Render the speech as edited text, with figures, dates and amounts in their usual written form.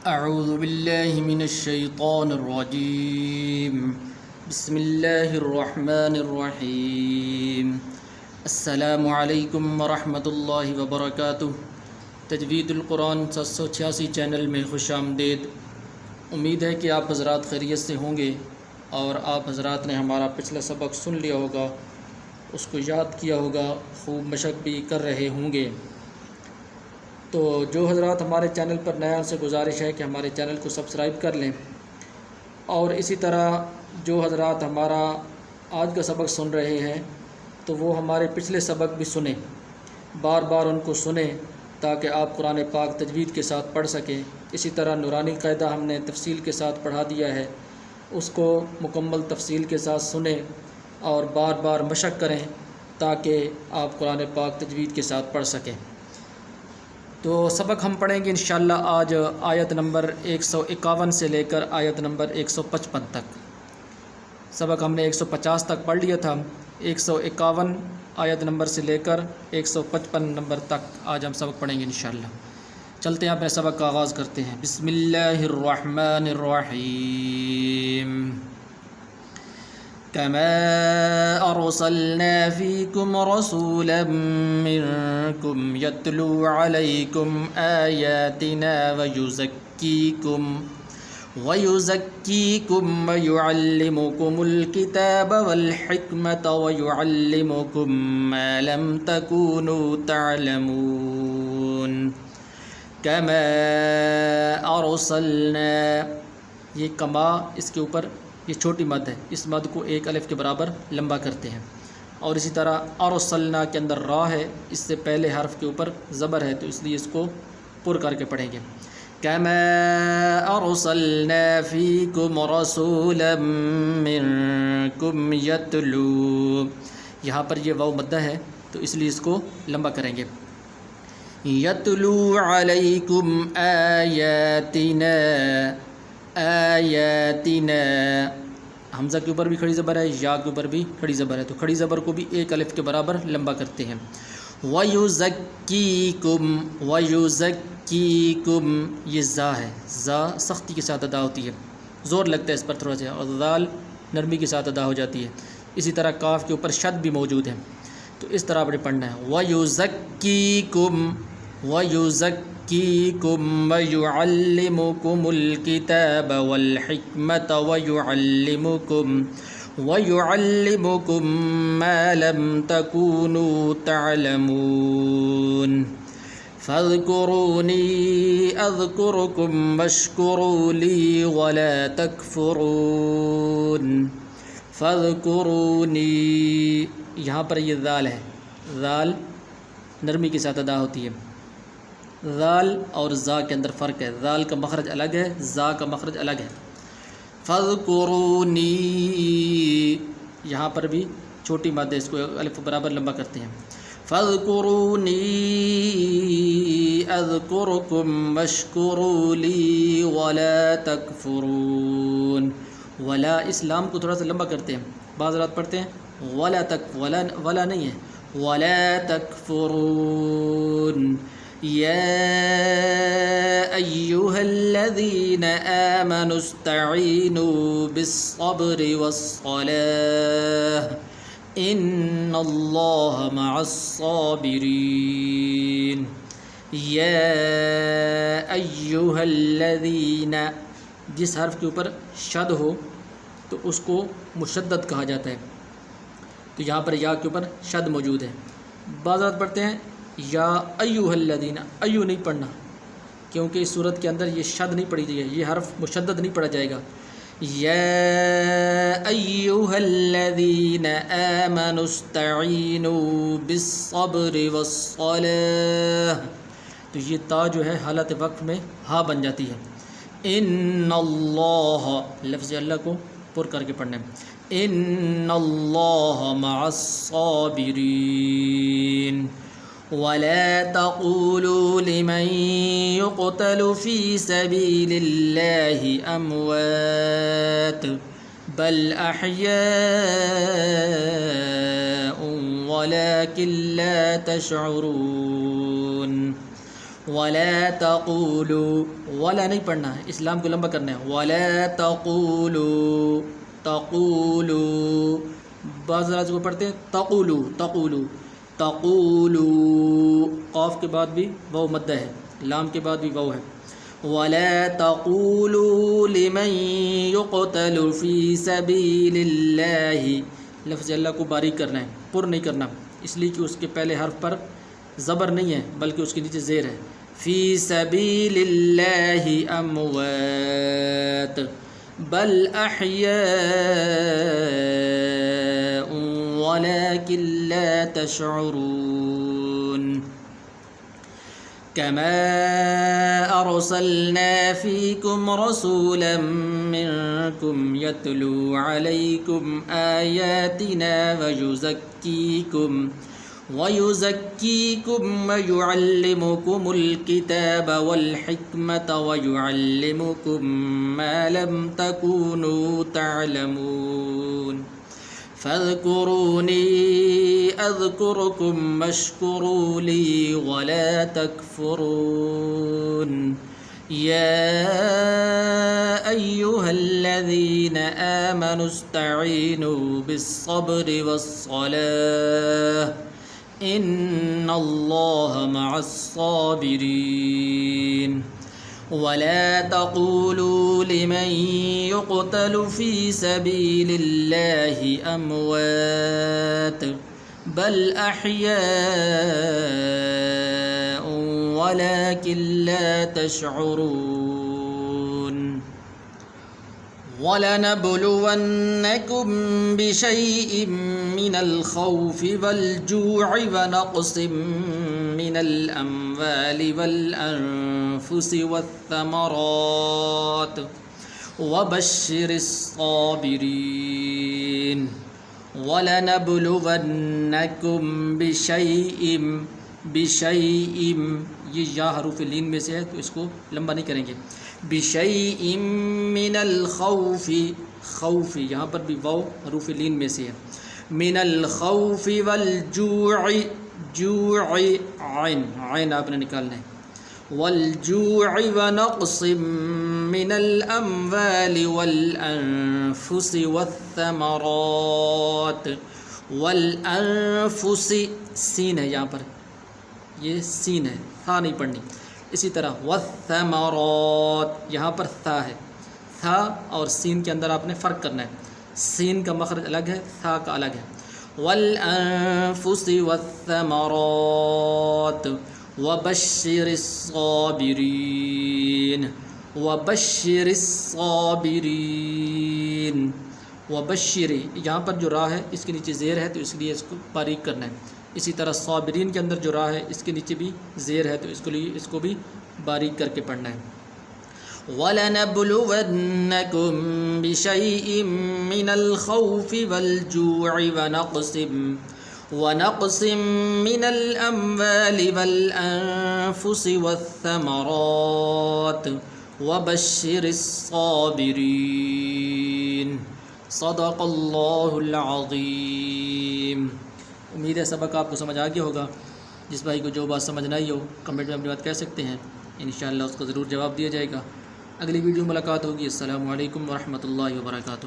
اعوذ باللہ من الشیطان الرجیم بسم اللہ الرحمن الرحیم السلام علیکم ورحمۃ اللہ وبرکاتہ۔ تجوید القرآن 786 چینل میں خوش آمدید۔ امید ہے کہ آپ حضرات خیریت سے ہوں گے اور آپ حضرات نے ہمارا پچھلا سبق سن لیا ہوگا، اس کو یاد کیا ہوگا، خوب مشق بھی کر رہے ہوں گے۔ تو جو حضرات ہمارے چینل پر نیا ان سے گزارش ہے کہ ہمارے چینل کو سبسکرائب کر لیں، اور اسی طرح جو حضرات ہمارا آج کا سبق سن رہے ہیں تو وہ ہمارے پچھلے سبق بھی سنیں، بار بار ان کو سنیں تاکہ آپ قرآن پاک تجوید کے ساتھ پڑھ سکیں۔ اسی طرح نورانی قاعدہ ہم نے تفصیل کے ساتھ پڑھا دیا ہے، اس کو مکمل تفصیل کے ساتھ سنیں اور بار بار مشق کریں تاکہ آپ قرآن پاک تجوید کے ساتھ پڑھ سکیں۔ تو سبق ہم پڑھیں گے انشاءاللہ آج آیت نمبر 151 سے لے کر آیت نمبر 155 تک۔ سبق ہم نے 150 تک پڑھ لیا تھا، 151 آیت نمبر سے لے کر 155 نمبر تک آج ہم سبق پڑھیں گے انشاءاللہ۔ چلتے ہیں اپنے سبق کا آغاز کرتے ہیں۔ بسم اللہ الرحمن الرحیم۔ كما أرسلنا فيكم رسولا منكم يتلو عليكم آياتنا ويزكيكم ويعلمكم الكتاب والحكمة ويعلمكم ما لم تكونوا تعلمون۔ كما أرسلنا، یہ کما اس کے اوپر یہ چھوٹی مد ہے، اس مد کو ایک الف کے برابر لمبا کرتے ہیں، اور اسی طرح ارسلنا کے اندر را ہے، اس سے پہلے حرف کے اوپر زبر ہے تو اس لیے اس کو پر کر کے پڑھیں گے۔ كما ارسلنا فيكم رسولا منكم يتلو، یہاں پر یہ واو مدہ ہے تو اس لیے اس کو لمبا کریں گے۔ يتلو عليكم آياتنا، آیاتنا، حمزہ کے اوپر بھی کھڑی زبر ہے، یا کے اوپر بھی کھڑی زبر ہے تو کھڑی زبر کو بھی ایک الف کے برابر لمبا کرتے ہیں۔ وَيُزَكِّيكُمْ، وَيُزَكِّيكُمْ، یہ زا ہے، زا سختی کے ساتھ ادا ہوتی ہے، زور لگتا ہے اس پر تھوڑا سا، اور ذال نرمی کے ساتھ ادا ہو جاتی ہے۔ اسی طرح کاف کے اوپر شد بھی موجود ہے تو اس طرح آپ نے پڑھنا ہے۔ وَيُزَكِّيكُمْ، وَيُزَكِّيكُمْ وَيُعَلِّمُكُمُ الْكِتَابَ وَالْحِكْمَةَ وَيُعَلِّمُكُم مَّا لَمْ تَكُونُوا تَعْلَمُونَ۔ فَاذْكُرُونِي أَذْكُرْكُمْ وَاشْكُرُوا لِي وَلَا تَكْفُرُونِ۔ فَاذْكُرُونِي، یہاں پر یہ ذال ہے، ذال نرمی کے ساتھ ادا ہوتی ہے۔ ذال اور زا کے اندر فرق ہے، ذال کا مخرج الگ ہے، زا کا مخرج الگ ہے۔ فَاذْكُرُونِي، یہاں پر بھی چھوٹی مد ہے، اس کو الف برابر لمبا کرتے ہیں۔ فَاذْكُرُونِي أَذْكُرْكُمْ وَاشْكُرُوا لِي وَلَا تَكْفُرُونَ۔ ولا، اس لام کو تھوڑا سا لمبا کرتے ہیں، بعض رات پڑھتے ہیں ولا تک، ولا نہیں ہے، ولا تکفرون۔ يا أيها الذين آمنوا استعينوا بالصبر والصلاة إن الله مع الصابرين۔ يا أيها الذين، جس حرف کے اوپر شد ہو تو اس کو مشدد کہا جاتا ہے، تو یہاں پر یا کے اوپر شد موجود ہے۔ بعض رات پڑھتے ہیں یا ایوہ الذین، ایو نہیں پڑھنا کیونکہ اس صورت کے اندر یہ شد نہیں پڑھی جائے، یہ حرف مشدد نہیں پڑھا جائے گا۔ یا ایوہ الذین آمنوا استعینوا بالصبر والصلاة، تو یہ تا جو ہے حالت وقف میں ہا بن جاتی ہے۔ ان اللہ، لفظ اللہ کو پر کر کے پڑھنا ہے۔ ان اللہ مع الصابرین۔ ولا تقولوا لمن يقتل في سبيل الله أموات بل أحياء ولكن لا تشعرون۔ ولا تقولوا، ولا نہیں پڑھنا ہے، اسلام کو لمبا کرنا ہے، ولا تقولوا تقولوا، بعض راز کو پڑھتے ہیں تقولوا تقولوا تقولوا، قاف کے بعد بھی واو مدہ ہے، لام کے بعد بھی واو ہے، ولا تقولوا لمن يقتل في سبيل الله، لفظ اللہ کو باریک کرنا ہے، پر نہیں کرنا، اس لیے کہ اس کے پہلے حرف پر زبر نہیں ہے بلکہ اس کے نیچے زیر ہے، فی سبیل اللہ اموات بل احیاء ولكن لا تشعرون، كما أرسلنا فيكم رسولا منكم يتلو عليكم آياتنا ويزكيكم ويعلمكم الكتاب والحكمة ويعلمكم ما لم تكونوا تعلمون، فاذكروني أذكركم واشكروا لي ولا تكفرون، يا أيها الذين آمنوا استعينوا بالصبر والصلاة إن الله مع الصابرين، ولا تقولوا لمن يقتل في سبيل الله أموات بل أحياء ولكن لا تشعرون، وَلَنَبْلُوَنَّكُمْ بِشَيْءٍ مِّنَ الْخَوْفِ وَالْجُوعِ وَنَقْصٍ مِّنَ الْأَمْوَالِ وَالْأَنفُسِ وَالثَّمَرَاتِ وَبَشِّرِ الصَّابِرِينَ، وَلَنَبْلُوَنَّكُمْ بِشَيْءٍ، یہ یا حروف لین میں سے ہے تو اس کو لمبا نہیں کریں گے، بِشَيْءٍ مِّنَ الْخَوْفِ، خوف یہاں پر بھی واو حروف لین میں سے ہے، من الخوف والجوع، جوع عین، عین آپ نے نکالنا ہے، والجوع ونقص من الاموال والانفس والثمرات، والانفس سین ہے یہاں پر، یہ سین ہے، تھا نہیں پڑھنی، اسی طرح والثمرات یہاں پر تھا ہے، تھا اور سین کے اندر آپ نے فرق کرنا ہے، سین کا مخرج الگ ہے، تھا کا الگ ہے، والانفس والثمرات وبشر الصابرین، وبشر الصابرین، وبشر یہاں پر جو راہ ہے اس کے نیچے زیر ہے تو اس لیے اس کو باریک کرنا ہے، اسی طرح صابرین کے اندر جو راہ ہے اس کے نیچے بھی زیر ہے تو اس کو بھی باریک کر کے پڑھنا ہے، وَلَنَبْلُوَنَّكُمْ بِشَيْءٍ مِّنَ الْخَوْفِ وَالْجُوعِ وَنَقْصٍ مِّنَ الْأَمْوَالِ وَالْأَنفُسِ وَالثَّمَرَاتِ وَبَشِّرِ الصَّابِرِينَ، صدق اللہ العظیم۔ امید ہے سبق آپ کو سمجھ آ گیا ہوگا، جس بھائی کو جو بات سمجھ نہ آئی ہو کمنٹ میں اپنی بات کہہ سکتے ہیں، انشاءاللہ اس کو ضرور جواب دیا جائے گا۔ اگلی ویڈیو ملاقات ہوگی۔ السلام علیکم ورحمۃ اللہ وبرکاتہ۔